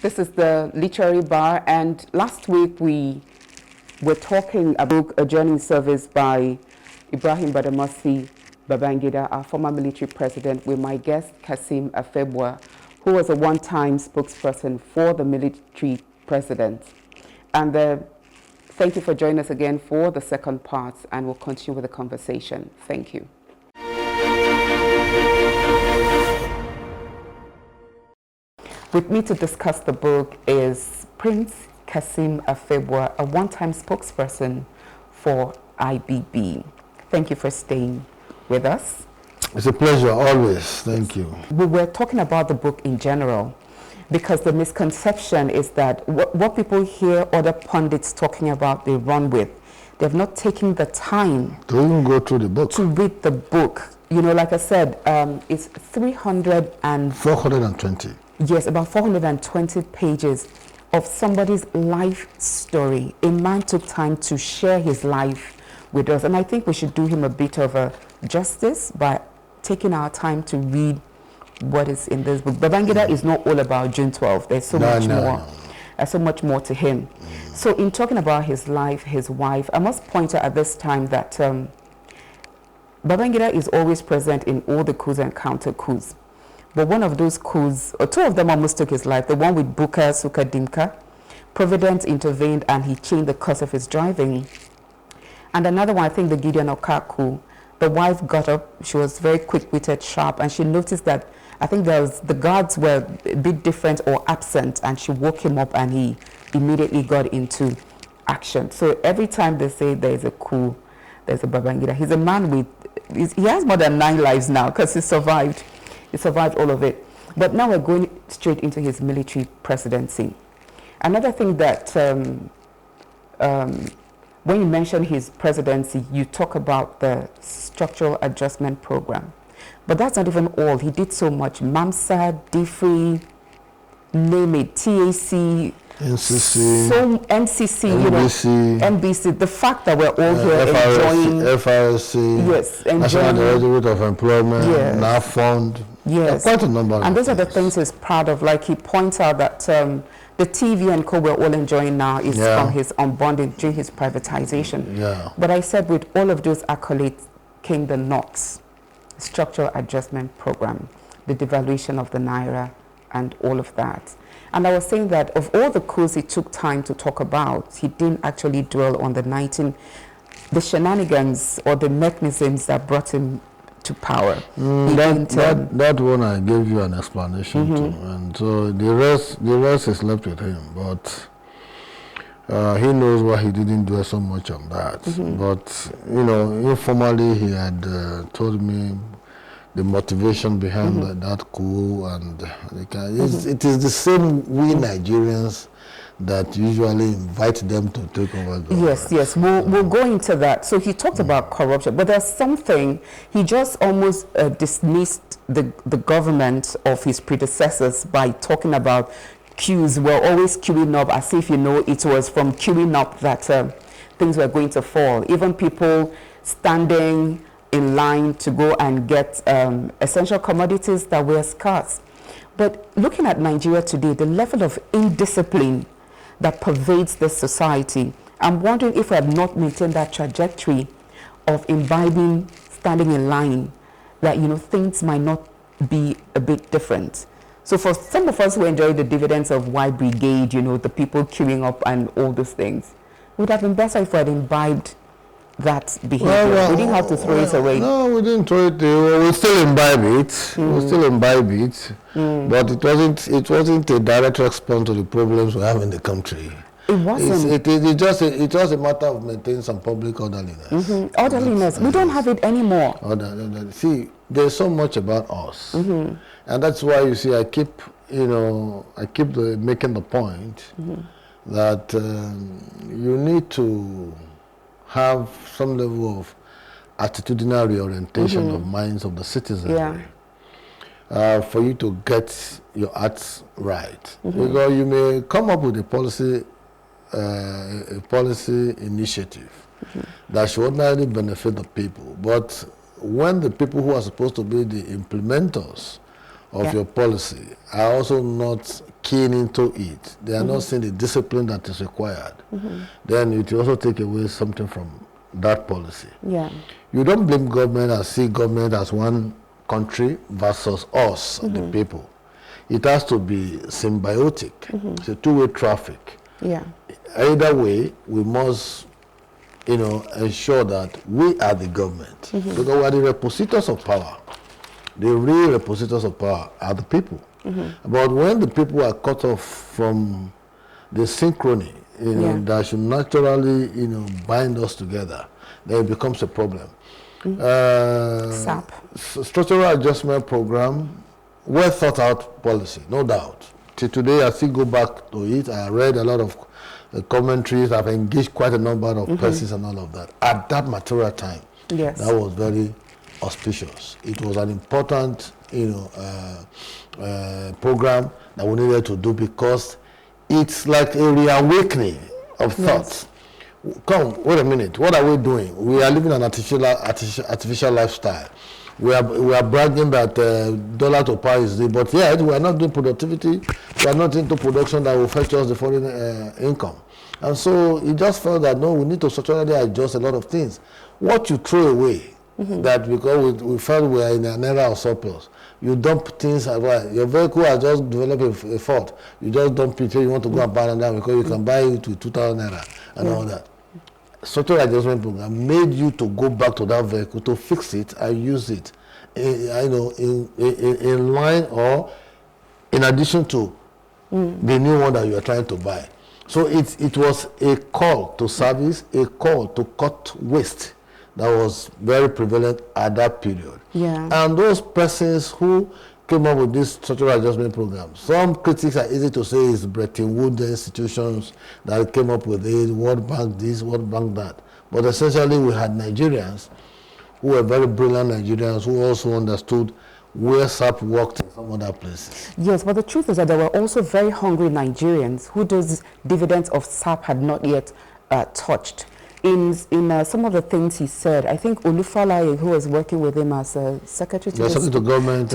This is the Literary Bar, and last week we were talking about a journey service by Ibrahim Badamasi Babangida, our former military president, with my guest Kassim Afegbua, who was a one-time spokesperson for the military president. And thank you for joining us again for the second part, and we'll continue with the conversation. Thank you. With me to discuss the book is Prince Kassim Afegbua, a one-time spokesperson for IBB. Thank you for staying with us. It's a pleasure, always. Thank you. We were talking about the book in general because the misconception is that what people hear other pundits talking about, they run with. They've not taken the time to even go through the book. To read the book. You know, like I said, it's 420. Yes, about 420 pages of somebody's life story. A man took time to share his life with us, and I think we should do him a bit of a justice by taking our time to read what is in this book. Babangida is not all about June 12th. There's so much more. There's so much more to him. So in talking about his life, his wife, I must point out at this time that Babangida is always present in all the coups and counter-coups. But one of those coups, or two of them almost took his life. The one with Buka Suka Dimka, Providence intervened and he changed the course of his driving. And another one, I think the Gideon Oka coup, the wife got up, she was very quick-witted, sharp, and she noticed that I think the guards were a bit different or absent, and she woke him up and he immediately got into action. So every time they say there's a coup, there's a Babangida. He's a man with, he has more than 9 lives now because he survived. He survived all of it. But now we're going straight into his military presidency. Another thing that, when you mention his presidency, you talk about the structural adjustment program. But that's not even all. He did so much. MAMSA, DFRI, name it, TAC, NCC, NCC, NBC, you know, NBC. The fact that we're all here enjoying FRSC, yes, National Directorate of Employment, yes, NAF Fund, yes, quite a number of and those things. are the things he's proud of. Like he points out that the TV and co we're all enjoying now is from his unbonding during his privatization. Yeah. But I said with all of those accolades came the knocks, structural adjustment program, the devaluation of the Naira, and all of that. And I was saying that of all the coups he took time to talk about, he didn't actually dwell on the shenanigans or the mechanisms that brought him to power. That one I gave you an explanation to, and so the rest is left with him. But he knows why he didn't do so much on that. But you know, informally he had told me the motivation behind that coup, and it is the same we Nigerians that usually invite them to take over government. Yes, we'll go into that. So he talked about corruption, but there's something, he just almost dismissed the government of his predecessors by talking about queues. We're always queuing up as if, you know, it was from queuing up that things were going to fall. Even people standing in line to go and get essential commodities that were scarce. But looking at Nigeria today, the level of indiscipline that pervades this society, I'm wondering if we have not maintained that trajectory of imbibing, standing in line, that, you know, things might not be a bit different. So for some of us who enjoy the dividends of Y Brigade, you know, the people queuing up and all those things, it would have been better if we had imbibed that behavior. We didn't have to throw it away. No, we didn't throw it away. We still imbibe it. We still imbibe it. But it wasn't a direct response to the problems we have in the country. It wasn't. It's just a matter of maintaining some public orderliness. Orderliness. We don't have it anymore. See, there's so much about us, and that's why you see I keep making the point that you need to have some level of attitudinal reorientation of minds of the citizens for you to get your acts right. Because you may come up with a policy initiative that should ordinarily benefit the people, but when the people who are supposed to be the implementers of your policy are also not keen into it, they are not seeing the discipline that is required, then it will also take away something from that policy. Yeah. You don't blame government and see government as one country versus us, the people. It has to be symbiotic. It's a two-way traffic. Yeah. Either way, we must, ensure that we are the government. Because we are the repositors of power. The real repositors of power are the people. But when the people are cut off from the synchrony, that should naturally, bind us together, then it becomes a problem. SAP. Structural adjustment program, well thought out policy, no doubt. Till today, I still go back to it. I read a lot of commentaries. I've engaged quite a number of persons and all of that. At that material time, that was very auspicious. It was an important, program that we needed to do because it's like a reawakening of thoughts. Come, wait a minute. What are we doing? We are living an artificial lifestyle. We are bragging that dollar to power is there, but yet we are not doing productivity. We are not into production that will fetch us the foreign income. And so it just felt that no, we need to structurally adjust a lot of things. What you throw away, that because we felt we are in an era of surplus, you dump things away. Your vehicle has just developed a fault. You just dump it, you want to go and buy another because you can buy it with 2,000 naira and all that. Structural adjustment program made you to go back to that vehicle to fix it and use it, in line or in addition to the new one that you are trying to buy. So it was a call to service, a call to cut waste that was very prevalent at that period. Yeah. And those persons who came up with this structural adjustment program, some critics are easy to say it's Bretton Woods institutions that came up with it, World Bank this, World Bank that. But essentially we had Nigerians who were very brilliant Nigerians who also understood where SAP worked in some other places. Yes, but the truth is that there were also very hungry Nigerians who those dividends of SAP had not yet touched. In some of the things he said, I think Olufalaye, who was working with him as a secretary to the government,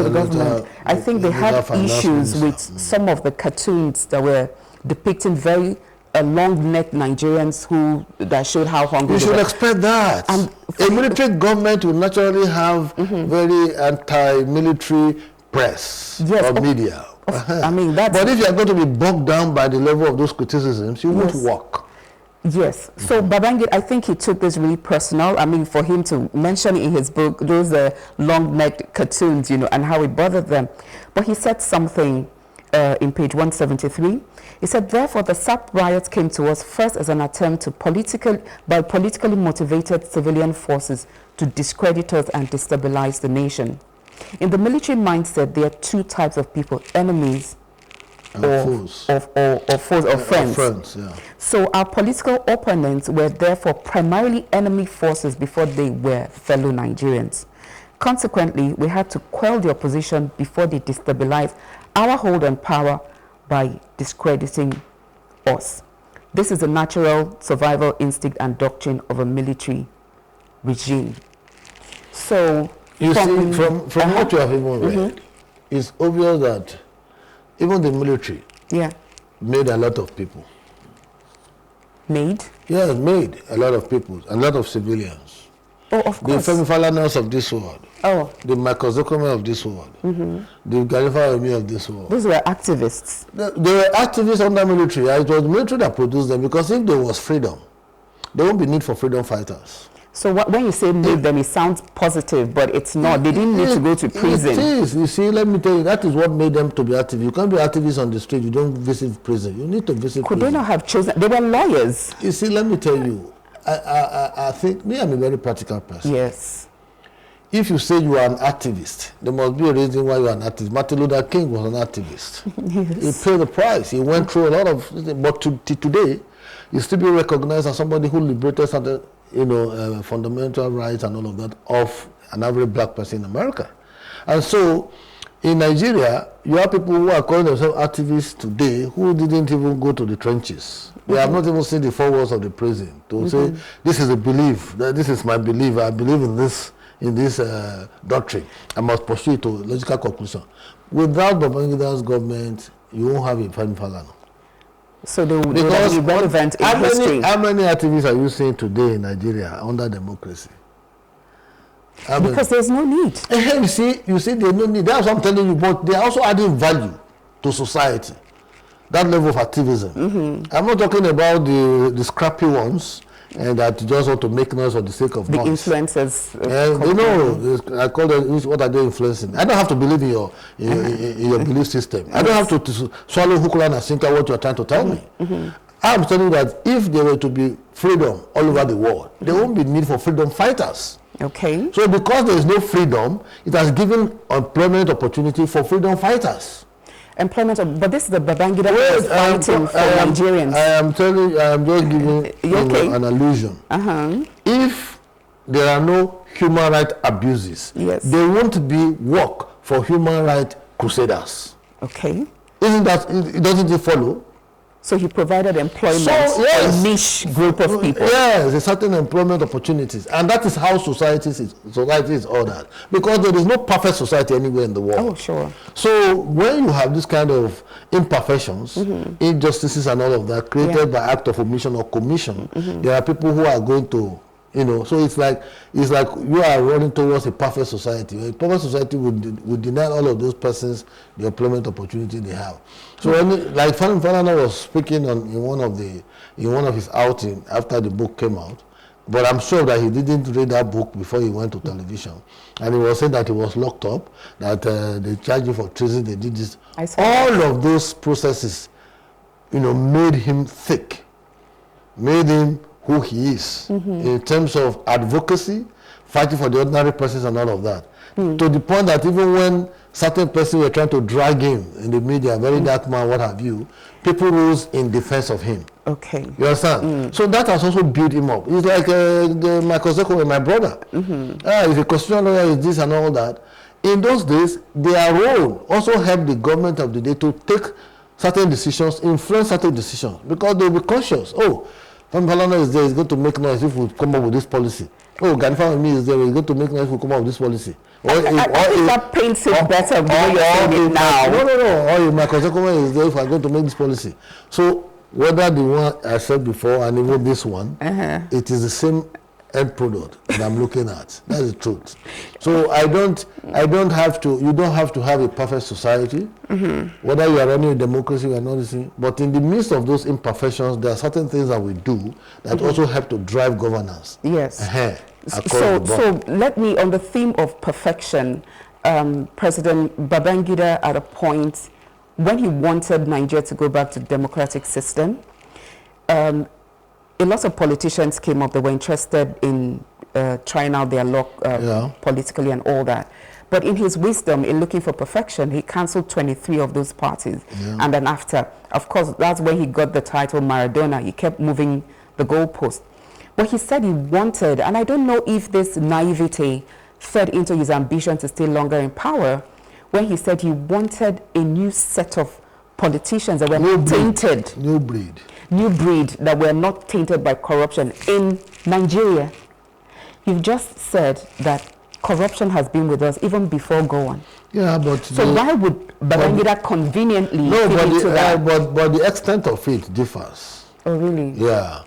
I think they had issues with some of the cartoons that were depicting very long-necked Nigerians that showed how hungry they were. You should expect that. And a military government will naturally have very anti-military press or media. I mean, that's... But if you are going to be bogged down by the level of those criticisms, you won't work. Yes. So Babangida, I think he took this really personal. I mean, for him to mention in his book those long-necked cartoons, and how it bothered them. But he said something in page 173. He said, therefore, the SAP riots came to us first as an attempt by politically motivated civilian forces to discredit us and destabilize the nation. In the military mindset, there are two types of people, enemies or friends. So our political opponents were therefore primarily enemy forces before they were fellow Nigerians. Consequently, we had to quell the opposition before they destabilized our hold on power by discrediting us. This is a natural survival instinct and doctrine of a military regime. So you see, from what you have even read, it's obvious that even the military made a lot of people. Made? Yeah, made a lot of people, a lot of civilians. Oh, of course. The Femi Falanas of this world. Oh. The Michael Zuckerman of this world. The Galifa Emi of this world. Those were activists. They were activists under military. It was the military that produced them, because if there was freedom, there won't be need for freedom fighters. So when you say made them, it sounds positive, but it's not. They didn't need to go to prison. It is. You see, let me tell you, that is what made them to be activists. You can't be activists on the street. You don't visit prison. You need to visit prison. Could they not have chosen? They were lawyers. You see, let me tell you, I think, me, I'm a very practical person. Yes. If you say you are an activist, there must be a reason why you are an activist. Martin Luther King was an activist. He paid the price. He went through a lot of, but today, he still be recognized as somebody who liberated certain, fundamental rights and all of that of an average black person in America. And so, in Nigeria, you have people who are calling themselves activists today who didn't even go to the trenches. They have not even seen the four walls of the prison to say, this is a belief, this is my belief, I believe in this doctrine. I must pursue it to logical conclusion. Without Babangida's government, you won't have a Femi Falana. So they will be relevant in history. How many activists are you seeing today in Nigeria under democracy? Because there's no need. You see, there's no need. That's what I'm telling you. But they're also adding value to society. That level of activism. I'm not talking about the scrappy ones and that just want to make noise for the sake of noise. The influencers. I call them, what are they influencing? I don't have to believe in your belief system. I don't have to swallow hook, line, and sinker what you're trying to tell me. I'm telling you that if there were to be freedom all over the world, there won't be need for freedom fighters. Okay. So because there is no freedom, it has given employment opportunity for freedom fighters. But this is the Babangida who is fighting for Nigerians. I am telling you, I am just giving an allusion. If there are no human rights abuses, there won't be work for human rights crusaders. Okay. Doesn't it follow? So he provided employment for a niche group of people. Yes, a certain employment opportunities. And that is how society is ordered. Because there is no perfect society anywhere in the world. Oh, sure. So when you have this kind of imperfections, injustices and all of that, created by act of omission or commission, there are people who are going to, so it's like you are running towards a perfect society. A perfect society would deny all of those persons the employment opportunity they have. So like Femi Falana was speaking in one of his outings after the book came out, but I'm sure that he didn't read that book before he went to television, and he was saying that he was locked up, that they charged him for treason, they did this. All of those processes, made him thick, made him who he is in terms of advocacy, fighting for the ordinary persons and all of that. To the point that even when certain persons were trying to drag him in the media, very dark man, what have you, people rose in defense of him. Okay. You understand? So that has also built him up. It's like Michael Zeko, my brother. He's a constitutional lawyer, is this and all that. In those days, their role also helped the government of the day to take certain decisions, influence certain decisions, because they'll be conscious. Oh, Femi Falana is there, he's going to make noise if we come up with this policy. Oh, Gani Fawemi is there, he's going to make noise if we come up with this policy. I think that paints it better the way you're saying it now. No. Or Michael Zeko is there if we're going to make this policy. So whether the one I said before and even this one, it is the same end product that I'm looking at. That's the truth. So you don't have to have a perfect society, whether you are running a democracy or not, but in the midst of those imperfections, there are certain things that we do that also help to drive governance. Yes. So let me, on the theme of perfection, President Babangida at a point when he wanted Nigeria to go back to the democratic system, a lot of politicians came up that were interested in trying out their luck politically and all that. But in his wisdom, in looking for perfection, he cancelled 23 of those parties. And then after, of course, that's when he got the title Maradona. He kept moving the goalpost. But he said he wanted, and I don't know if this naivety fed into his ambition to stay longer in power, when he said he wanted a new set of politicians that were not tainted. New breed That were not tainted by corruption in Nigeria. You've just said that corruption has been with us even before Gowon. Yeah, but so why would Babangida conveniently fit into that? But the extent of it differs. Oh, really? Yeah.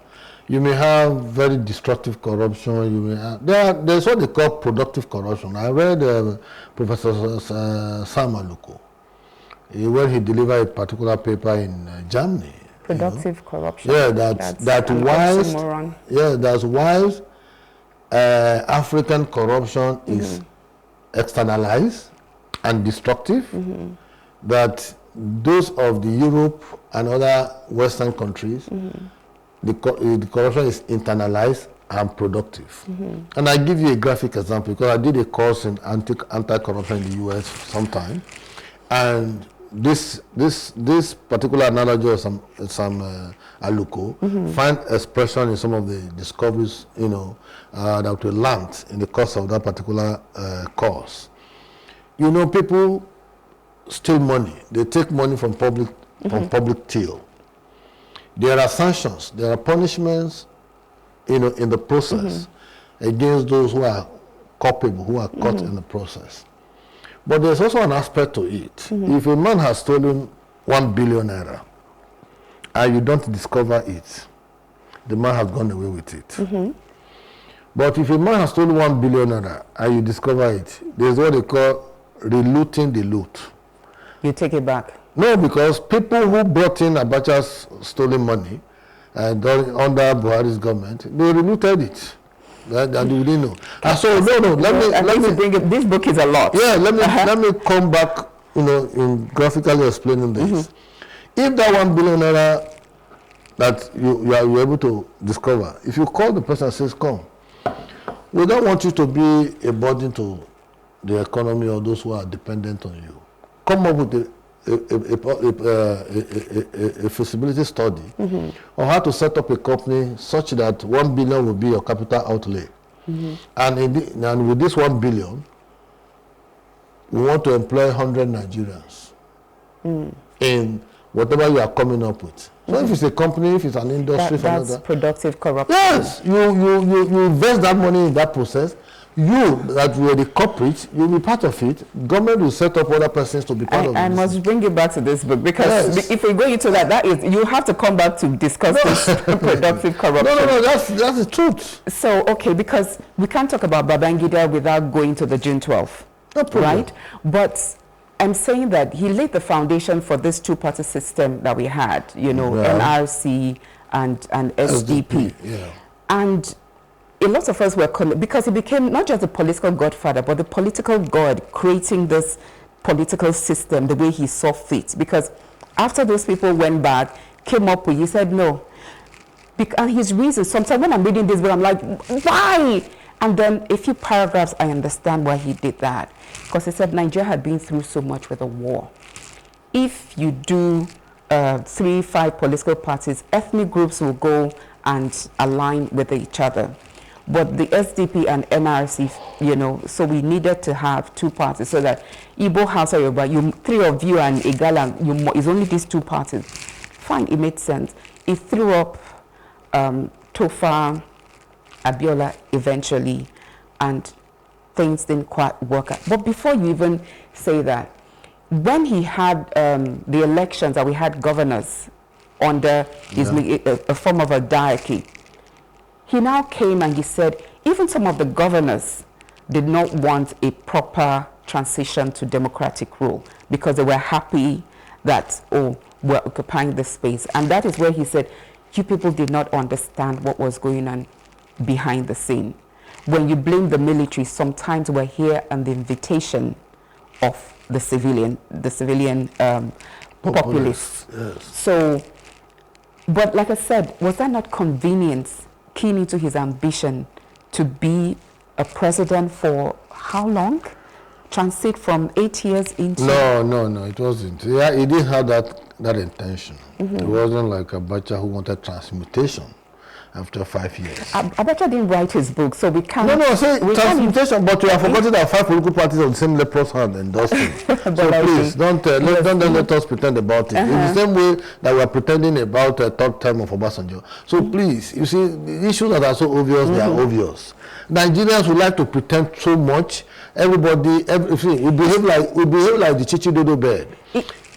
You may have very destructive corruption. You may have, there's what they call productive corruption. I read Professor Sam Aluko when he delivered a particular paper in Germany. Productive corruption. Yeah, that's wise. African corruption is externalized and destructive. That those of the Europe and other Western countries, the corruption is internalized and productive. And I give you a graphic example because I did a course in anti-corruption in the US sometime, and this particular analogy of some Aluko find expression in some of the discoveries that we learned in the course of that particular course. People steal money. They take money from public till. There are sanctions, there are punishments, in the process against those who are culpable who are caught in the process. But there's also an aspect to it. If a man has stolen 1 billion naira and you don't discover it, the man has gone away with it. But if a man has stolen 1 billion naira and you discover it, there's what they call relooting the loot. You take it back. No, because people who brought in Abacha's stolen money under Buhari's government, they relooted it. And you didn't know. So let me bring it. This book is a lot. Yeah, let me come back, in graphically explaining this. If that 1 billion naira that you are able to discover, if you call the person and says, come, we don't want you to be a burden to the economy or those who are dependent on you. Come up with a feasibility study on how to set up a company such that 1 billion will be your capital outlay. And with this 1 billion, we want to employ 100 Nigerians in whatever you are coming up with. So if it's a company, if it's an industry, that's productive corruption. Yes, you invest that money in that process. You, that were the corporate, you'll be part of it. Government will set up other persons to be part of it. I must bring you back to this book, because if we go into that is, you have to come back to discuss this productive corruption. No, that's the truth. So, okay, because we can't talk about Babangida without going to the June 12th, no problem. Right? But I'm saying that he laid the foundation for this two-party system that we had, NRC and SDP. Yeah. And a lot of us were, because he became not just a political godfather, but the political god, creating this political system the way he saw fit. Because after those people went back, came up with, he said no. And his reasons, sometimes when I'm reading this book, I'm like, why? And then a few paragraphs, I understand why he did that. Because he said Nigeria had been through so much with a war. If you do 3-5 political parties, ethnic groups will go and align with each other. But the SDP and NRC, so we needed to have two parties so that Igbo, Hausa, Yoruba, three of you and Igala, it's only these two parties. Fine, it made sense. It threw up Tofa, Abiola eventually, and things didn't quite work out. But before you even say that, when he had the elections that we had governors under a form of a diarchy, he now came and he said, even some of the governors did not want a proper transition to democratic rule because they were happy that, we're occupying this space. And that is where he said, you people did not understand what was going on behind the scene. When you blame the military, sometimes we're here on the invitation of the civilian populace. Yes. So, but like I said, was that not convenience keen into his ambition to be a president for how long? Transit from 8 years into... No, it wasn't. Yeah, he didn't have that intention. It wasn't like Abacha who wanted transmutation after 5 years. Abacha didn't write his book, so we can't... No, say transmutation, but you have forgotten that 5 political parties on the same leprous hand endorsed him. So please, don't let us pretend about it. In the same way that we are pretending about the third term of Obasanjo. So please, you see, the issues that are so obvious, they are obvious. Nigerians would like to pretend so much. Everybody, we behave like the Chinedu bird.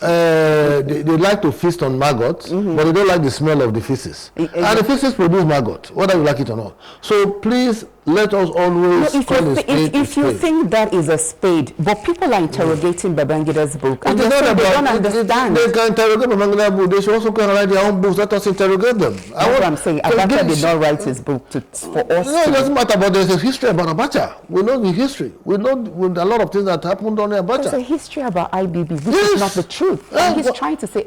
They like to feast on maggots, but they don't like the smell of the feces. And the feces produce maggot, whether you like it or not. So please, let us always call a spade if you think that is a spade, but people are interrogating Babangida's book, and they don't understand. They can interrogate Babangida's book. They should also can write their own books. Let us interrogate them. That's what I'm saying. Abacha did not write his book for us. No, it doesn't matter, but there's a history about Abacha. We know the history. We know a lot of things that happened on Abacha. There's a history about IBB, which is not the truth. And he's trying to say...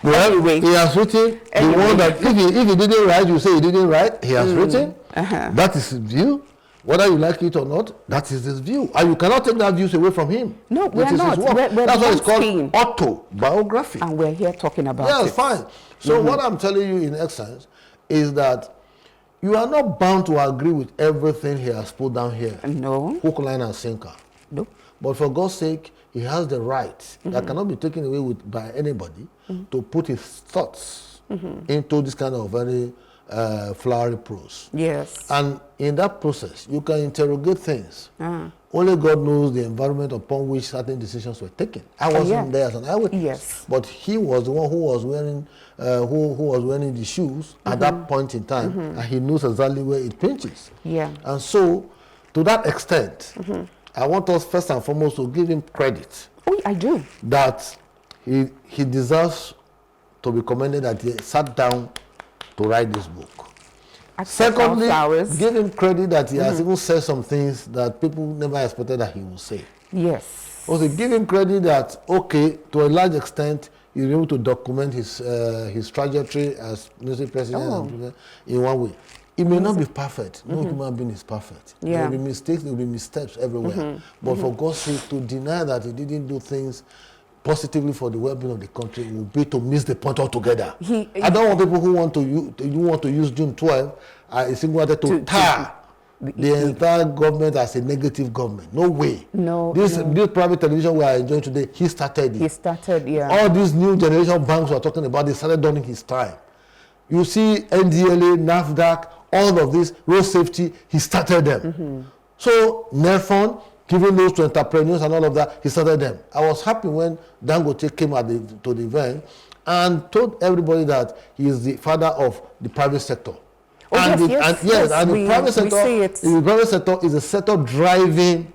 Well, anyway, he has written the one that if he didn't write, you say he didn't write. He has written. That is his view. Whether you like it or not, that is his view. And you cannot take that views away from him. No, we're not. That's why it's called autobiography. And we're here talking about it. Yes, fine. So what I'm telling you in essence is that you are not bound to agree with everything he has put down here. No. Hook, line, and sinker. No. But for God's sake, he has the right that cannot be taken away by anybody to put his thoughts into this kind of very flowery prose. Yes. And in that process, you can interrogate things. Only God knows the environment upon which certain decisions were taken. I wasn't there as an eyewitness. Yes. But he was the one who was wearing who was wearing the shoes at that point in time, and he knows exactly where it pinches. Yeah. And so, to that extent, I want us first and foremost to give him credit. Oh, I do. That he deserves to be commended that he sat down to write this book. Secondly, give him credit that he has even said some things that people never expected that he would say. Yes. Also, give him credit that, okay, to a large extent, he's able to document his trajectory as Mr. President in one way. It may not be perfect. No human being is perfect. Yeah. There will be mistakes, there will be missteps everywhere. But for God's sake, to deny that he didn't do things positively for the well-being of the country would be to miss the point altogether. I don't want people who want to use June 12 as a single to tar the entire government as a negative government. No way. No. This private television we are enjoying today, he started it. He started, yeah. All these new generation banks we are talking about, they started during his time. You see NDLA, NAFDAC, all of this, road safety, he started them. So, NEFON, giving those to entrepreneurs and all of that, he started them. I was happy when Dangote came to the event and told everybody that he is the father of the private sector. Oh, and yes, the private sector is a sector driving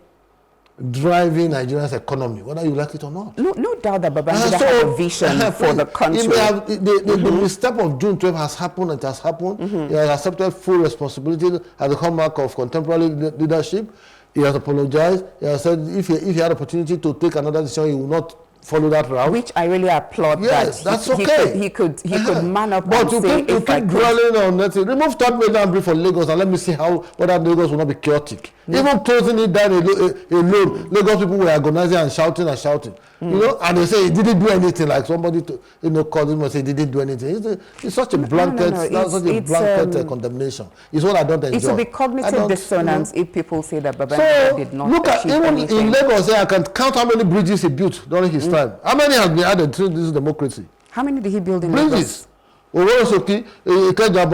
Nigeria's economy, whether you like it or not. No doubt that Babangida had a vision for the country. The misstep of June 12 has happened. It has happened. He has accepted full responsibility as a hallmark of contemporary leadership. He has apologized. He has said if he had opportunity to take another decision, he will not follow that route. Which I really applaud. Yes, that that's okay. He could man up but and say, you keep dwelling on that. Remove third major and brief for Lagos and let me see how whether Lagos will not be chaotic. Even closing it down alone, Lagos people were agonizing and shouting. You know, and they say he didn't do anything. Like somebody to call him and say he didn't do anything. It's such a blanket, condemnation. It's what I don't enjoy. It will be cognitive dissonance if people say that Babangida did not look at even anything. In Lagos, I can count how many bridges he built during his time. How many has been added through this democracy? How many did he build in bridges? Oworosoki, Ikeja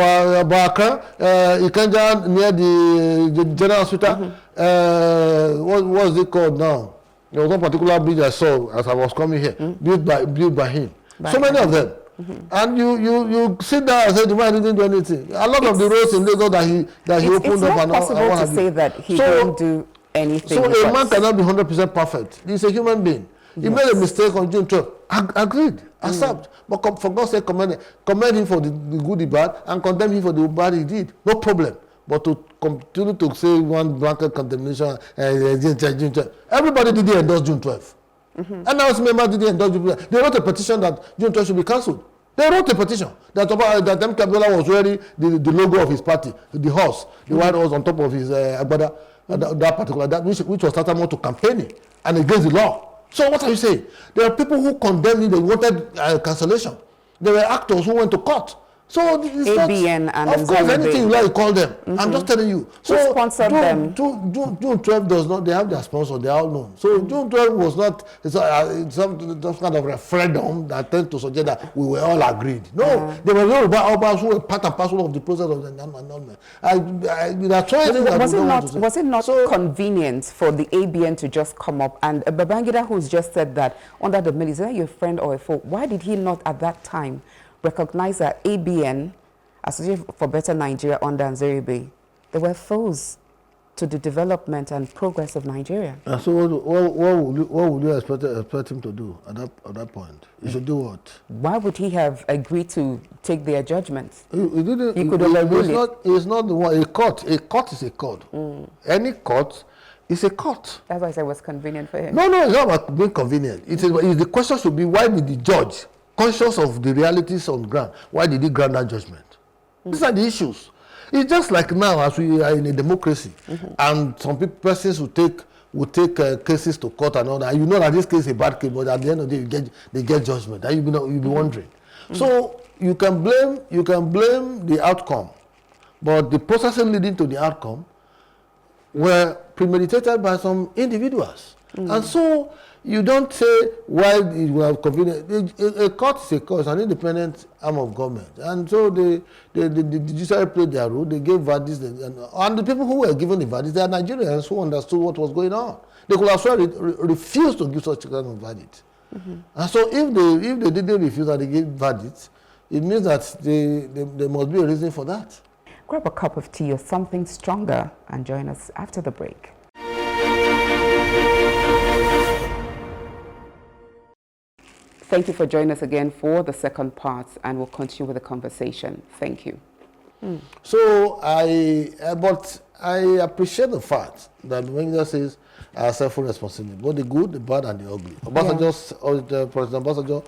Abaka, Ikeja near the General Hospital. What was it called now? There was one particular bridge I saw as I was coming here, built by him. So many of them. And you sit there and say the man didn't do anything. A lot of the roads in Lagos that he opened up and all. It's not possible to say that he didn't do anything. So a man cannot be 100% perfect. He's a human being. He made a mistake on June 12. Agreed, accept. But for God's sake, commend him for the good, the bad, and condemn him for the bad he did. No problem. But to continue to say one blanket condemnation, everybody didn't endorse June 12. And now members didn't endorse June 12. They wrote a petition that June 12 should be cancelled. They wrote a petition that M. Kabila was wearing the logo of his party, the horse, the white horse on top of his agbada, that particular, which was tantamount to campaigning and against the law. So what are you saying? There are people who condemned it, they wanted cancellation. There were actors who went to court. So it's ABN and of course anything you like to call them. I'm just telling you. So who sponsored them? June 12 does not. They have their sponsor. They are all known. So June 12 was not. It's some kind of referendum that tends to suggest that we were all agreed. No, there were no Obas who were part and parcel of the process of the annulment. Was it not convenient for the ABN to just come up and Babangida, who's just said that under the mill, is that your friend or a foe? Why did he not at that time recognize that ABN, Association for Better Nigeria under Nzeribe, they were foes to the development and progress of Nigeria? And so what would you expect him to do at that point? He should do what? Why would he have agreed to take their judgments? He could overrule it. It's not the one. A court is a court. Any court is a court. That's why I said it was convenient for him. No, it's not about being convenient. The question should be, why did the judge, conscious of the realities on the ground, why did he grant that judgment? These are the issues. It's just like now, as we are in a democracy, and some persons will take cases to court and all that. You know that this case is a bad case, but at the end of the day, they get judgment. And you'll be wondering. So you can blame the outcome, but the processes leading to the outcome were premeditated by some individuals. And so You don't say why it will have convenient. A court is a court, it's an independent arm of government. And so the judiciary played their role. They gave verdicts. And the people who were given the verdicts, they are Nigerians who understood what was going on. They could have sworn refused to give such a kind of verdict. And so if they didn't refuse and they gave verdicts, it means that there must be a reason for that. Grab a cup of tea or something stronger and join us after the break. Thank you for joining us again for the second part, and we'll continue with the conversation. Thank you. So I appreciate the fact that Menga says I accept full responsibility, both the good, the bad, and the ugly. President Obasanjo,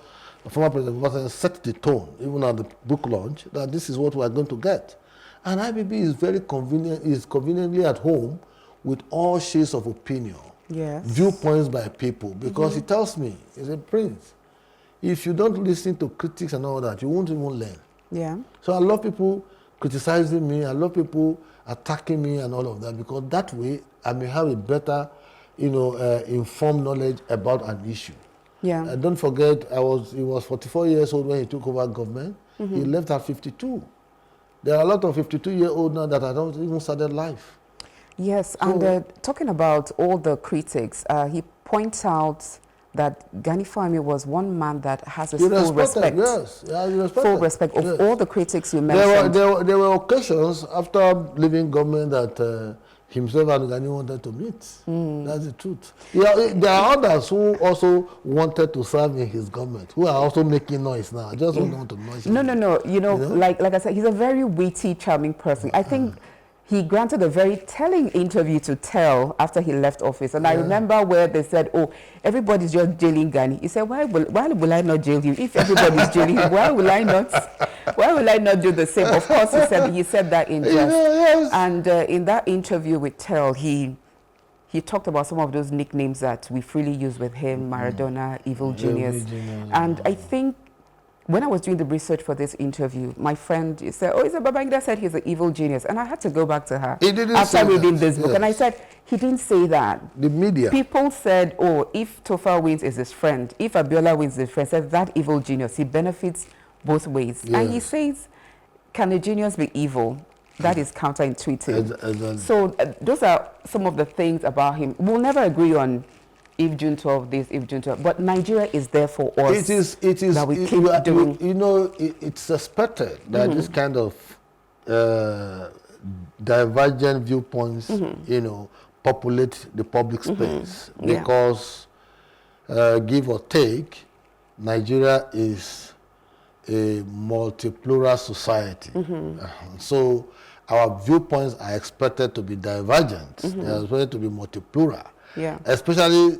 former President Obasanjo set the tone, even at the book launch, that this is what we are going to get. And IBB is very conveniently at home with all shades of opinion, viewpoints by people, because he tells me, he's a prince. If you don't listen to critics and all that, you won't even learn. Yeah. So I love people criticizing me. I love people attacking me and all of that, because that way I may have a better, informed knowledge about an issue. Yeah. Don't forget, he was 44 years old when he took over government. He left at 52. There are a lot of 52-year-olds now that haven't even started life. Yes, so, and talking about all the critics, he points out that Gani Fahimi was one man that has a full respect. Yes, full respect of all the critics you mentioned. There were occasions after leaving government that himself and Gani wanted to meet. That's the truth. There are others who also wanted to serve in his government, who are also making noise now. I just don't want to noise. No. Like I said, he's a very witty, charming person. I think he granted a very telling interview to Tell after he left office. And I remember where they said, oh, everybody's just jailing Gani. He said, why will I not jail him? If everybody's jailing him, why will I not do the same? Of course, he said that in jest. Yes. And in that interview with Tell, he talked about some of those nicknames that we freely use with him, Maradona, Evil Genius. And I think when I was doing the research for this interview, my friend said, Babangida said he's an evil genius. And I had to go back to her after reading this book. And I said, he didn't say that. The media. People said, if Tofa wins, is his friend. If Abiola wins, his friend. Said that evil genius. He benefits both ways. Yes. And he says, can a genius be evil? That is counterintuitive. So those are some of the things about him. We'll never agree on if June 12 this, if June 12. But Nigeria is there for us. It is. That we keep doing. It's expected that this kind of divergent viewpoints, populate the public space because, give or take, Nigeria is a multi-plural society. So our viewpoints are expected to be divergent. They are expected to be multi-plural. Yeah. Especially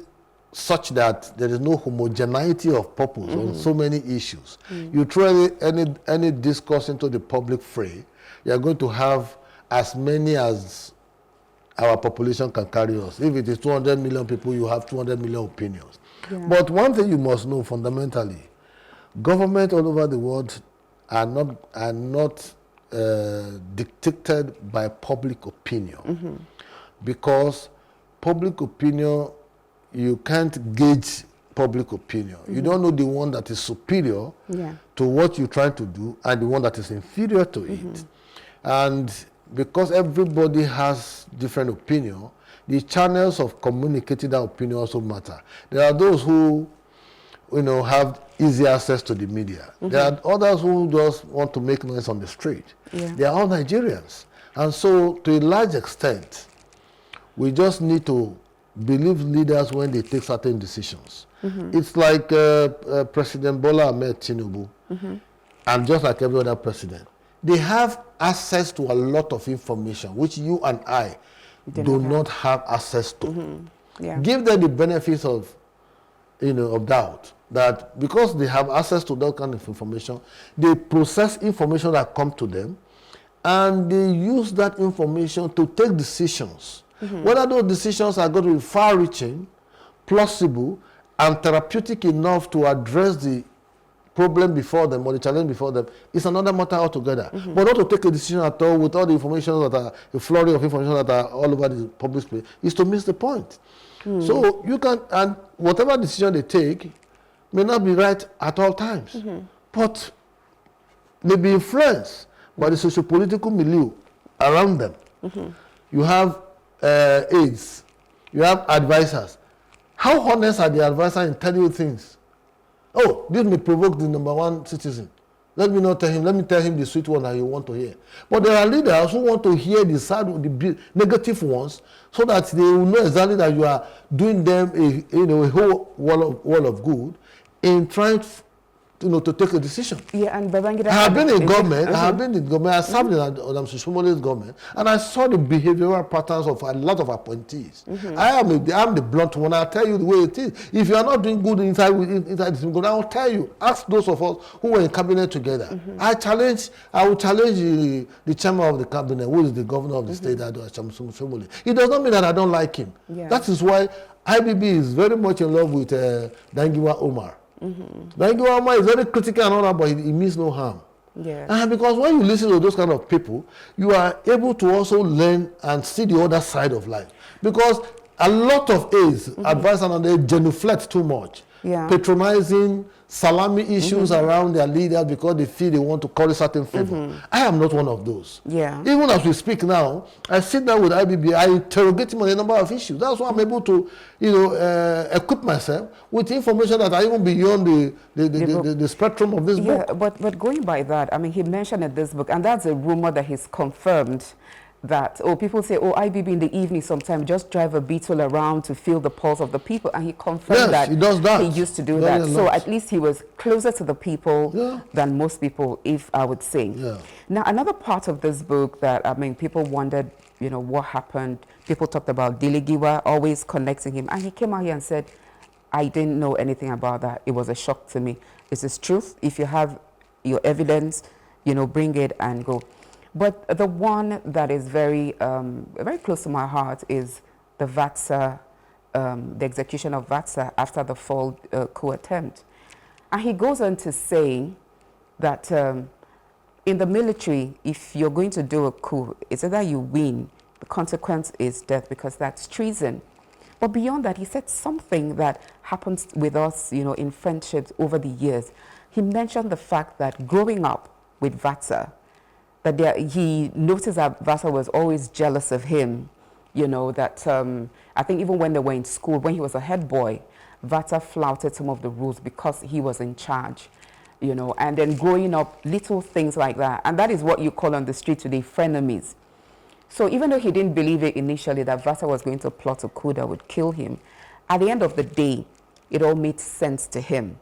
such that there is no homogeneity of purpose on so many issues. You throw any discourse into the public fray, you are going to have as many as our population can carry us. If it is 200 million people, you have 200 million opinions. Yeah. But one thing you must know fundamentally, government all over the world are not dictated by public opinion, because public opinion, you can't gauge public opinion. You don't know the one that is superior to what you're trying to do and the one that is inferior to it. And because everybody has different opinion, the channels of communicating that opinion also matter. There are those who, have easy access to the media. There are others who just want to make noise on the street. They are all Nigerians. And so, to a large extent, we just need to believe leaders when they take certain decisions. It's like President Bola Ahmed Tinubu, and just like every other president, they have access to a lot of information which you and I do not have access to. Give them the benefits of doubt, that because they have access to that kind of information, they process information that come to them, and they use that information to take decisions. Whether those decisions are going to be far-reaching, plausible, and therapeutic enough to address the problem before them or the challenge before them is another matter altogether. But not to take a decision at all with all the information that are, a flurry of information that are all over the public space, is to miss the point. So you can, and whatever decision they take may not be right at all times, but may be influenced by the socio-political milieu around them. You have aides, you have advisors. How honest are the advisors in telling you things? Oh, this may provoke the #1 citizen. Let me not tell him, let me tell him the sweet one that you want to hear. But there are leaders who want to hear the sad, the negative ones, so that they will know exactly that you are doing them a whole wall of good in trying to take a decision. Yeah, and Babangida, I have been in government. I served in Adam Sishomole's government, and I saw the behavioral patterns of a lot of appointees. I am the blunt one. I'll tell you the way it is. If you are not doing good inside this, I will tell you. Ask those of us who were in cabinet together. I will challenge the chairman of the cabinet, who is the governor of the state, Adam Sishomola. It does not mean that I don't like him. Yeah. That is why IBB is very much in love with Dangiwa Omar. Dangiwa Omar is very critical and all that, but he means no harm. Yeah. Because when you listen to those kind of people, you are able to also learn and see the other side of life. Because a lot of aides advise and they genuflect too much, patronizing, salami issues around their leaders because they feel they want to curry certain favor. I am not one of those. Yeah. Even as we speak now, I sit down with IBB, I interrogate him on a number of issues. That's why I'm able to, equip myself with information that are even beyond the spectrum of this book. Yeah, but going by that, I mean, he mentioned in this book, and that's a rumor that he's confirmed, that people say, IBB in the evening sometimes just drive a beetle around to feel the pulse of the people, and he confirmed that he does that. He used to do that. So at least he was closer to the people than most people, if I would say. Now, another part of this book that, I mean, people wondered, what happened. People talked about Diligiwa, always connecting him, and he came out here and said, I didn't know anything about that. It was a shock to me. Is this truth? If you have your evidence, bring it and go. But the one that is very, very close to my heart is the VATSA, the execution of VATSA after the failed coup attempt. And he goes on to say that in the military, if you're going to do a coup, it's either you win, the consequence is death, because that's treason. But beyond that, he said something that happens with us, in friendships over the years. He mentioned the fact that growing up with VATSA, that he noticed that VATSA was always jealous of him, that I think even when they were in school, when he was a head boy, VATSA flouted some of the rules because he was in charge, and then growing up, little things like that. And that is what you call on the street today, frenemies. So even though he didn't believe it initially that VATSA was going to plot a coup that would kill him, at the end of the day, it all made sense to him.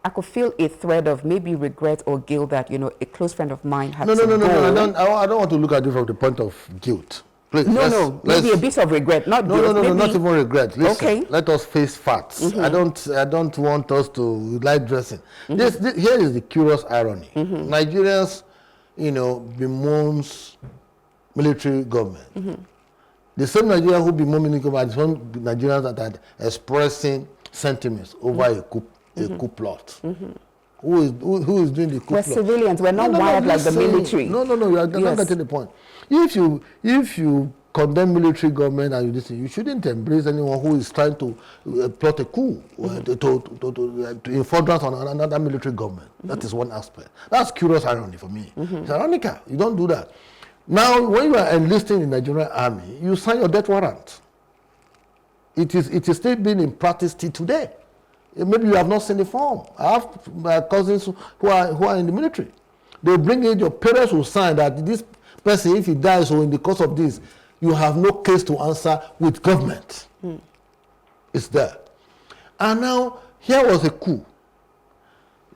I could feel a thread of maybe regret or guilt that, a close friend of mine had to go. No, I don't want to look at it from the point of guilt. Please, maybe a bit of regret, not guilt. No, not even regret. Listen, let us face facts. I don't want us to light dressing. Here is the curious irony. Nigerians, bemoans military government. The same Nigerians who bemoan military government are the same Nigerians that are expressing sentiments over a coup plot. Who is doing the coup plot? We're civilians. We're not wired like the military. No. You are not getting the point. If you condemn military government and you shouldn't embrace anyone who is trying to plot a coup to in furtherance on another military government. That is one aspect. That's curious irony for me. It's ironical. You don't do that. Now, when you are enlisting in the Nigerian army, you sign your death warrant. It is still being in practice till today. Maybe you have not seen the form. I have my cousins who are in the military. They bring in, your parents will sign that this person, if he dies or in the course of this, you have no case to answer with government. It's there. And now, here was a coup.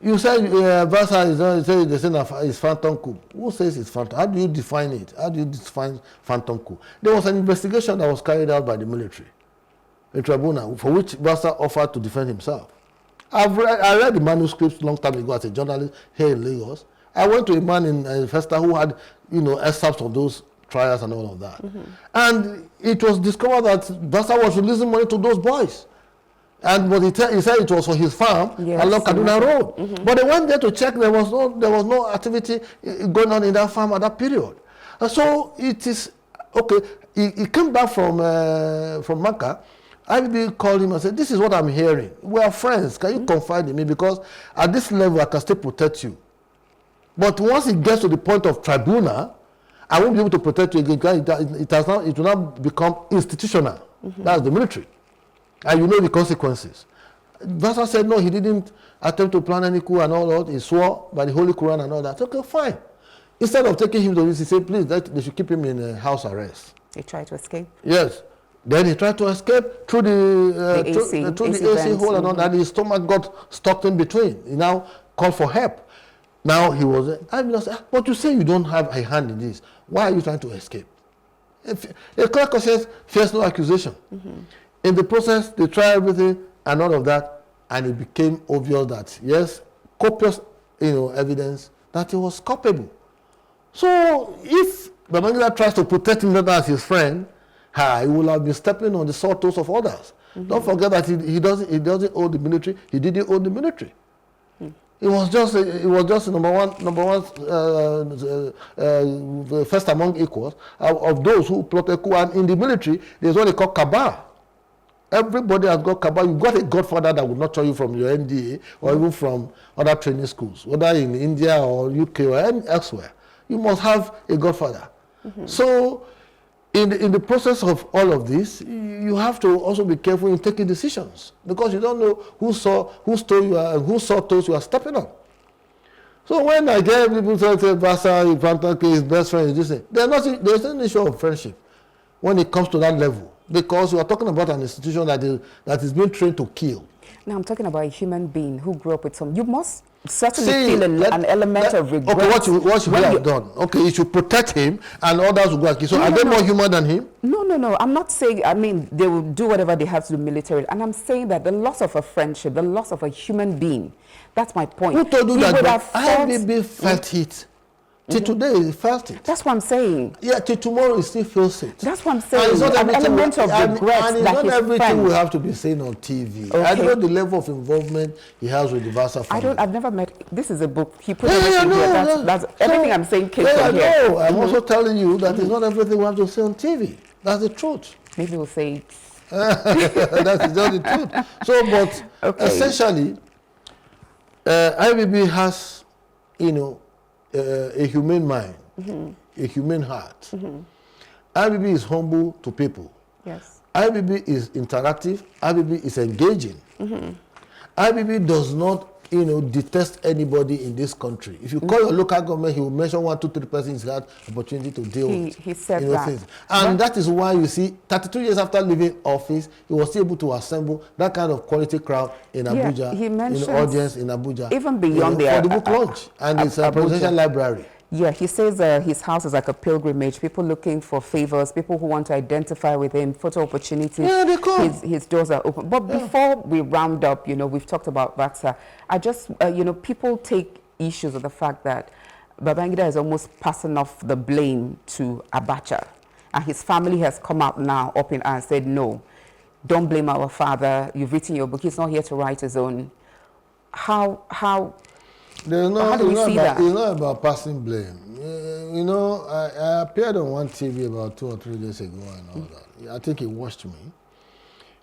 You said VATSA is phantom coup. Who says it's phantom? How do you define it? How do you define phantom coup? There was an investigation that was carried out by the military, a tribunal, for which VATSA offered to defend himself. I read the manuscripts long time ago as a journalist here in Lagos. I went to a man in Festa who had, excerpts of those trials and all of that. And it was discovered that VATSA was releasing money to those boys. But he said it was for his farm along Kaduna Road. But they went there to check. There was no activity going on in that farm at that period. And so it is okay. He came back from Mecca IBB called him and said, this is what I'm hearing. We are friends. Can you confide in me? Because at this level, I can still protect you. But once it gets to the point of tribunal, I won't be able to protect you again. It will not become institutional. That's the military. And you know the consequences. Vasa said, no, he didn't attempt to plan any coup and all that. He swore by the Holy Quran and all that. Okay, fine. Instead of taking him to this, he said, please, they should keep him in house arrest. He tried to escape? Yes. Then he tried to escape through the AC hole and all that. His stomach got stuck in between. He now called for help. Now he was, but you say you don't have a hand in this. Why are you trying to escape? A clear conscience fears no accusation. In the process, they tried everything and all of that, and it became obvious that, yes, copious evidence that he was culpable. So if Babangida tries to protect him as his friend, he will have been stepping on the sore toes of others. Don't forget that he doesn't owe the military. He didn't owe the military. It was just number one first among equals of those who plotted coup. And in the military, there's what they call cabal. Everybody has got cabal. You've got a godfather that will not tell you from your NDA or even from other training schools, whether in India or UK or elsewhere. You must have a godfather. So in the process of all of this, you have to also be careful in taking decisions, because you don't know who stole you and who saw toes you are stepping on. So when I get people say Vasa, his best friend is this, there's an issue of friendship when it comes to that level, because you are talking about an institution that is being trained to kill. Now I'm talking about a human being who grew up with some. You must certainly feel an element of regret. Okay, what should we have done? Okay, you should protect him and others will go at you. So are they more human than him? No. I'm not saying, they will do whatever they have to do militarily. And I'm saying that the loss of a friendship, the loss of a human being, that's my point. Who told you that? IBB felt it. Till today, he felt it. That's what I'm saying. Yeah, till tomorrow, he still feels it. That's what I'm saying. And it's not an element of regret. And it's not everything we have to be saying on TV. Okay. I don't know the level of involvement he has with the Vasa family. I've never met, this is a book. He put everything here. That's everything I'm saying came from here. No, I'm also telling you that it's not everything we have to say on TV. That's the truth. Maybe we'll say it. That's just the truth. So, but essentially, IBB has, a humane mind, a humane heart. IBB is humble to people. Yes. IBB is interactive. IBB is engaging. IBB does not, detest anybody in this country. If you call your local government, he will mention 1, 2, 3 persons he had opportunity to deal with. He said that. Things. And that is why you see, 32 years after leaving office, he was still able to assemble that kind of quality crowd in Abuja, he mentions, in audience in Abuja. Even beyond for the book launch and its presidential library. Yeah, he says his house is like a pilgrimage. People looking for favors, people who want to identify with him, photo opportunities. Yeah, they come. His doors are open. But before we round up, we've talked about that. I just, people take issues with the fact that Babangida is almost passing off the blame to Abacha. And his family has come out now up in and said, no, don't blame our father. You've written your book. He's not here to write his own. How do we see that? It's not about passing blame. I appeared on one TV about 2 or 3 days ago and all that. I think he watched me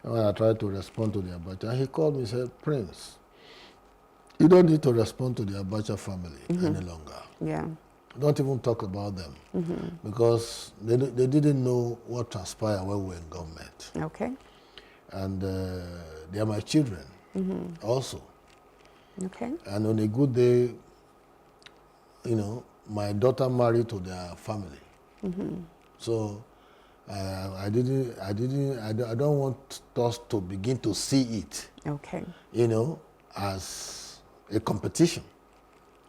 when I tried to respond to the Abacha. And he called me and said, Prince, you don't need to respond to the Abacha family any longer. Yeah. Don't even talk about them because they didn't know what transpired when we were in government. Okay. And they are my children also. Okay. And on a good day, my daughter married to their family. So I don't want us to begin to see it. Okay. As a competition.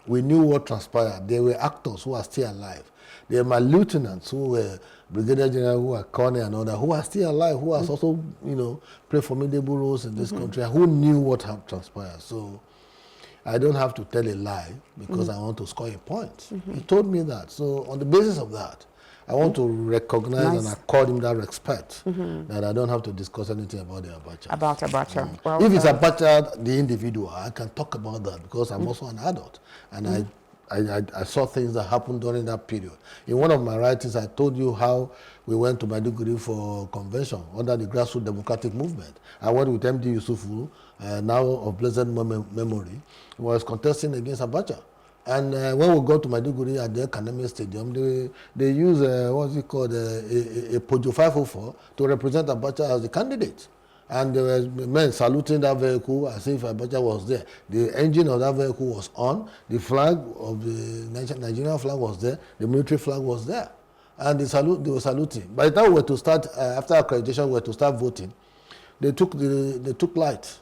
We knew what transpired. There were actors who are still alive. There are my lieutenants who were brigadier general, who are colonel and other, who are still alive, who has also, played formidable roles in this country, who knew what had transpired. So I don't have to tell a lie because I want to score a point. He told me that. So on the basis of that, I want to recognize and accord him that respect that I don't have to discuss anything about the Abacha. About Abacha. Well, if it's Abacha, the individual, I can talk about that because I'm also an adult. And I saw things that happened during that period. In one of my writings, I told you how we went to Maiduguri for convention under the grassroots democratic movement. I went with MD Yusufu, now of blessed memory, who was contesting against Abacha. And when we got to Maiduguri at the Kaneme Stadium, they use what's it called, a Pojo 504 to represent Abacha as the candidate. And there were men saluting that vehicle as if Abacha was there. The engine of that vehicle was on. The flag of the Nigerian flag was there. The military flag was there. And they were saluting. By the time we were to start, after accreditation, we were to start voting, they took light.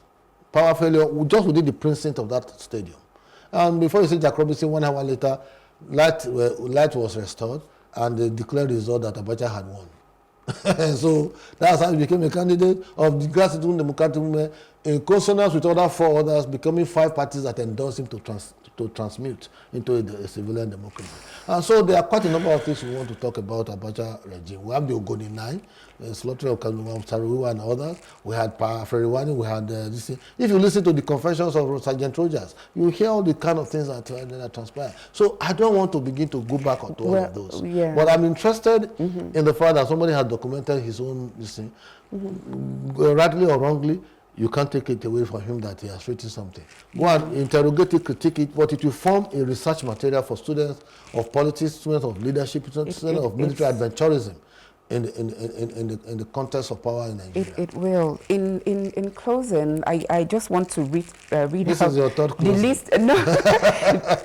Power failure just within the precinct of that stadium. And before you see Jack Robinson, 1 hour later, light was restored, and they declared the result that Abacha had won. So that's how he became a candidate of the grassroots democratic movement, in consonance with other 4 others, becoming 5 parties that endorsed him to transmute into a civilian democracy. And so there are quite a number of things we want to talk about Abacha regime. We have the Ogoni 9, the slaughter of Saruwa and others. We had Feriwani, we had this thing. If you listen to the confessions of Sergeant Rogers, you hear all the kind of things that transpire. So I don't want to begin to go back onto all of those. Yeah. But I'm interested in the fact that somebody has documented his own this thing. Rightly or wrongly, you can't take it away from him that he has written something. Go and interrogate it, critique it, but it will form a research material for students of politics, students of leadership, students of military adventurism in the context of power in Nigeria. It will. In closing, I just want to read this is your third closing. The list. No,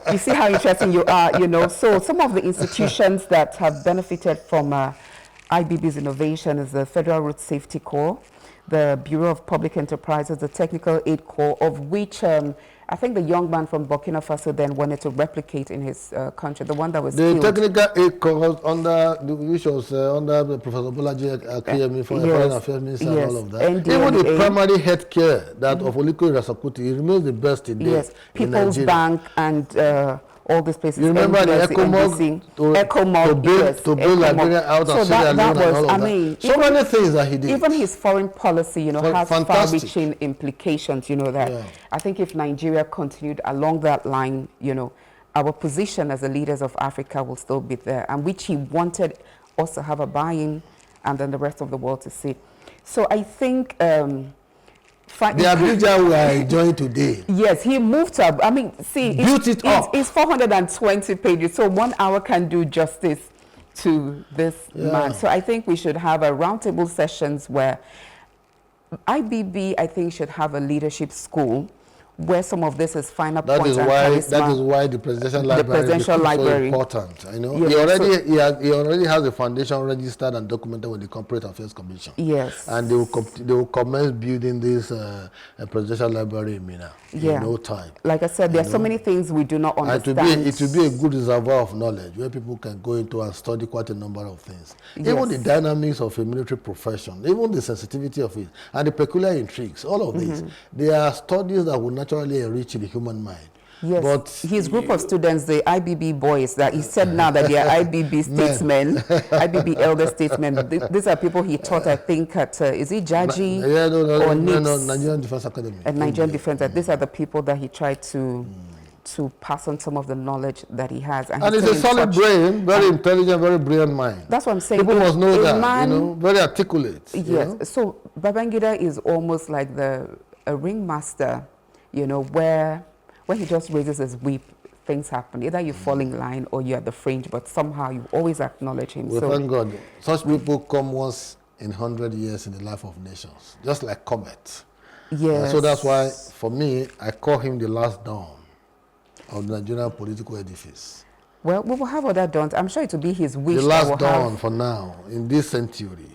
you see how interesting you are. You know, so some of the institutions that have benefited from IBB's innovation is the Federal Road Safety Corps, the Bureau of Public Enterprises, the Technical Aid Corps, of which I think the young man from Burkina Faso then wanted to replicate in his country, the one that was the killed. Technical Aid Corps which was under Professor Bolaji Akiyemi for Foreign Affairs Minister and all of that. Even the primary health care that of Oliko Irasakuti, it remains the best today. Yes, People's Bank and all these places. You remember the ECOMOG to build Liberia out and Sierra Leone and all of that. I mean, so many things that he did. Even his foreign policy, you know, has far-reaching implications, you know, that I think if Nigeria continued along that line, you know, our position as the leaders of Africa will still be there, and which he wanted us to have a buy-in and then the rest of the world to see. So I think the Abuja we are enjoying today. Yes, he moved up. I mean, see, it's 420 pages, so 1 hour can do justice to this man. So I think we should have a roundtable sessions where IBB, I think, should have a leadership school where some of this is finer points. That is why the presidential library is so important. You know, yes, he already has a foundation registered and documented with the Corporate Affairs Commission. Yes, and they will commence building this presidential library in Mina in no time. Like I said, there are so many things we do not understand. It will be a good reservoir of knowledge where people can go into and study quite a number of things. Yes. Even the dynamics of a military profession, even the sensitivity of it, and the peculiar intrigues. All of these, they are studies that will naturally enrich the human mind. Yes, but his group of students, the IBB boys, that he said now that they are IBB statesmen, IBB elder statesmen. These are people he taught, I think, at, is it Jaji or NIPS? Nigerian Defense Academy. At Nigerian Defense. These are the people that he tried to pass on some of the knowledge that he has. And he's a solid brain, very intelligent, very brilliant mind. That's what I'm saying. People must know that, man, you know, very articulate. Yes. You know? So Babangida is almost like a ringmaster, you know, where when he just raises his whip, things happen. Either you fall in line or you're at the fringe, but somehow you always acknowledge him. Well, thank God. Such people come once in 100 years in the life of nations, just like comets. Yes. And so that's why, for me, I call him the last dawn of the Nigerian political edifice. Well, we will have other dawns. I'm sure it will be his wish. The last dawn for now, in this century.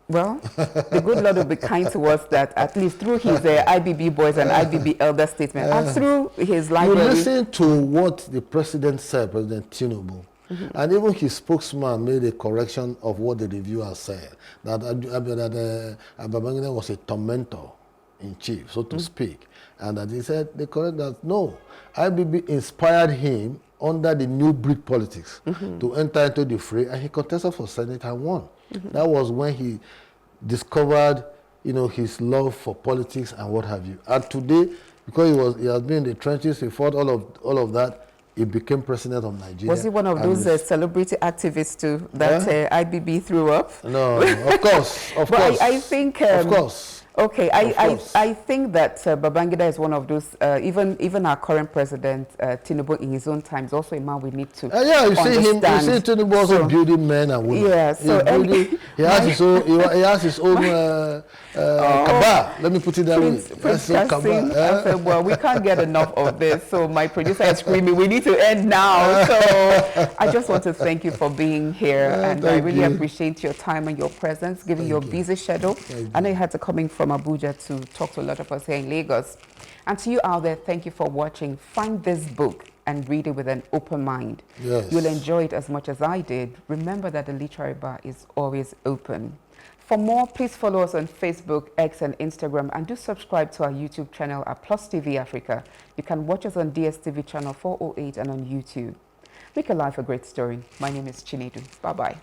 Well, the good Lord will be kind to us that at least through his IBB boys and IBB elder statement and through his library. You listen to what the president said, President Chinedu, and even his spokesman made a correction of what the reviewer said, that Babangida was a tormentor in chief, so to speak, and that he said they correct that no, IBB inspired him under the new breed politics to enter into the fray, and he contested for Senate and won. That was when he discovered, you know, his love for politics and what have you. And today, because he has been in the trenches, he fought all of that, he became president of Nigeria. Was he one of those celebrity activists too that IBB threw up? No, of course, of but course. I think, of course. Okay, I think that Babangida is one of those, even our current president, Tinubu, in his own time, is also a man we need to yeah, you see him, you see Tinubu also building men and women. Yeah, so he has his own cabal. Let me put it that way. Prince Kassim Afegbua, we can't get enough of this. So my producer is screaming, we need to end now. So I just want to thank you for being here, and I really appreciate your time and your presence, given your busy schedule. I know you had to come in from Abuja to talk to a lot of us here in Lagos. And to you out there, thank you for watching. Find this book and read it with an open mind. Yes. You'll enjoy it as much as I did. Remember that the literary bar is always open. For more, please follow us on Facebook, X, and Instagram, and do subscribe to our YouTube channel at Plus TV Africa. You can watch us on DSTV channel 408 and on YouTube. Make a life a great story. My name is Chinedu. Bye-bye.